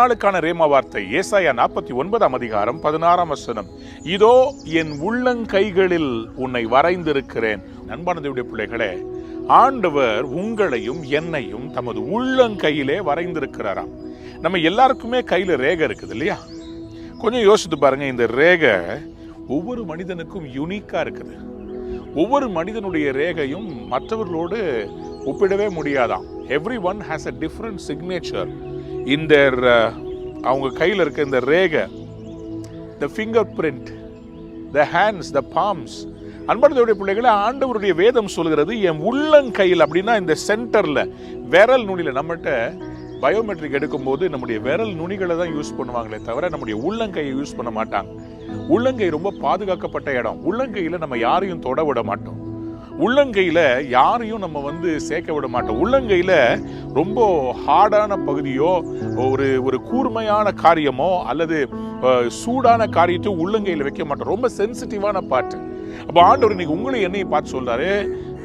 நாளுக்கான ரேமா வார்த்தை ஏசாயா 49 அதிகாரம் 16 இதோ என் உள்ளங்கைகளில் உன்னை வரைந்திருக்கிறேன். அன்பான தேவனுடைய பிள்ளைகளே, ஆண்டவர் உங்களையும் என்னையும் தமது உள்ளங்கையிலே வரைந்திருக்கிறாராம். நம்ம எல்லாருக்குமே கையில ரேகை இருக்குது இல்லையா? கொஞ்சம் யோசித்து பாருங்க. இந்த ரேகை ஒவ்வொரு மனிதனுக்கும் யூனிக்கா இருக்குது. ஒவ்வொரு மனிதனுடைய ரேகையும் மற்றவர்களோடு ஒப்பிடவே முடியாதாம். Everyone has a different signature in their அவங்க கையில் இருக்க இந்த ரேகை, the fingerprint, the hands, the palms. அன்பார்ந்தவருடைய பிள்ளைகளை, ஆண்டவருடைய வேதம் சொல்கிறது என் உள்ளங்கையில் அப்படின்னா இந்த சென்டர்ல விரல் நுனியில. நம்மகிட்ட பயோமெட்ரிக் எடுக்கும்போது நம்முடைய விரல் நுனிகளை தான் யூஸ் பண்ணுவாங்களே தவிர நம்முடைய உள்ளங்கையை யூஸ் பண்ண மாட்டாங்க. உள்ளங்கை ரொம்ப பாதுகாக்கப்பட்ட இடம். உள்ளங்கையில நம்ம யாரையும் தொட விட மாட்டோம். உள்ளங்கையில யாரையும் நம்ம சேர்க்க விட மாட்டோம். உள்ளங்கையில ரொம்ப ஹார்டான பகுதியோ ஒரு கூர்மையான காரியமோ அல்லது சூடான காரியத்தையோ உள்ளங்கையில வைக்க மாட்டோம். ரொம்ப சென்சிட்டிவான பார்ட். அப்ப ஆண்டவர் இன்னைக்கு உங்களை என்னையும் பார்த்து சொல்றாரு,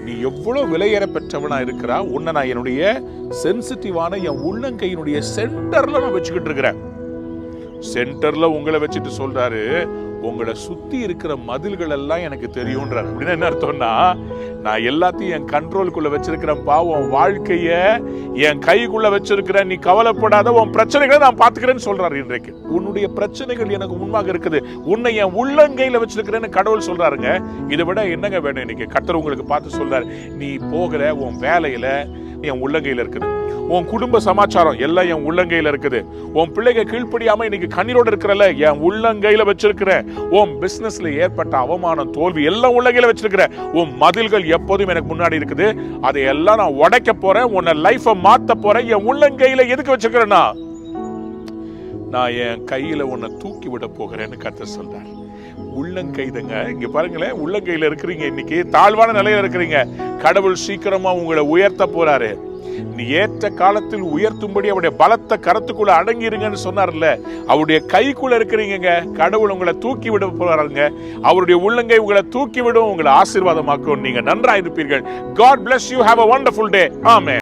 நீ எவ்வளவு விலையேற பெற்றவனா இருக்கிறா, உன்னை நான் என்னுடைய சென்சிட்டிவான என் உள்ளங்கையினுடைய சென்டர்ல நான் வச்சுக்கிட்டு இருக்கிறேன். சென்டர்ல உங்களை வச்சுட்டு சொல்றாரு, உங்களை சுத்தி இருக்கிற மதில்கள் எல்லாம் எனக்கு தெரியும்ன்றாரு. அப்படின்னா என்ன அர்த்தம்னா, நான் எல்லாத்தையும் என் கண்ட்ரோலுக்குள்ள வச்சிருக்கிறேன். உன் வாழ்க்கைய என் கைக்குள்ள வச்சிருக்கிறேன். நீ கவலைப்படாத, உன் பிரச்சனைகளை நான் பாத்துக்கிறேன்னு சொல்றாரு. இன்றைக்கு உன்னுடைய பிரச்சனைகள் எனக்கு முன்பாக இருக்குது, உன்னை என் உள்ளங்கையில வச்சிருக்கிறேன்னு கடவுள் சொல்றாருங்க. இதை விட என்னங்க வேணும்? இன்னைக்கு கர்த்தர் உங்களுக்கு பார்த்து சொல்றாரு, நீ போகிற உன் வேலையில என் உள்ளங்கையில இருக்குது, உன் குடும்ப சமாச்சாரம் எல்லாம் என் உள்ளங்கையில இருக்குது, உன் பிள்ளைங்க கீழ்ப்படியாம இன்னைக்கு கண்ணீரோடு இருக்கிறல என் உள்ளங்கையில வச்சிருக்கிறேன், உன் பிசினஸ்ல ஏற்பட்ட அவமானம் தோல்வி எல்லாம் உள்ளங்கையில வச்சிருக்கிறேன், உன் மதில்கள் எப்போதும் எனக்கு முன்னாடி இருக்குது, அதையெல்லாம் நான் உடைக்க போறேன், உன்னை லைஃபை மாத்த போறேன். என் உள்ளங்கையில எதுக்கு வச்சிருக்கிறேன்னா, நான் என் கையில உன்னை தூக்கி விட போகிறேன்னு கர்த்தர் சொல்றார். உள்ளங்கைதங்க. இங்க பாருங்களேன், உள்ளங்கையில இருக்கிறீங்க. இன்னைக்கு தாழ்வான நிலையில இருக்கிறீங்க. கடவுள் சீக்கிரமா உங்களை உயர்த்த போறாரு. நீ ஏற்ற காலத்தில் உயர்த்தும்படி அவருடைய பலத்த கரத்துக்குள்ள அடங்கிருங்கன்னு சொன்னார்ல, அவருடைய கைக்குள்ள இருக்கிறீங்க. கடவுள் உங்களை தூக்கி விட போறாருங்க. அவருடைய உள்ளங்கை உங்களை தூக்கி விடும், உங்களை ஆசீர்வாதமாக்கும். நீங்க நன்றா இருப்பீர்கள். God bless you. Have a wonderful day. Amen.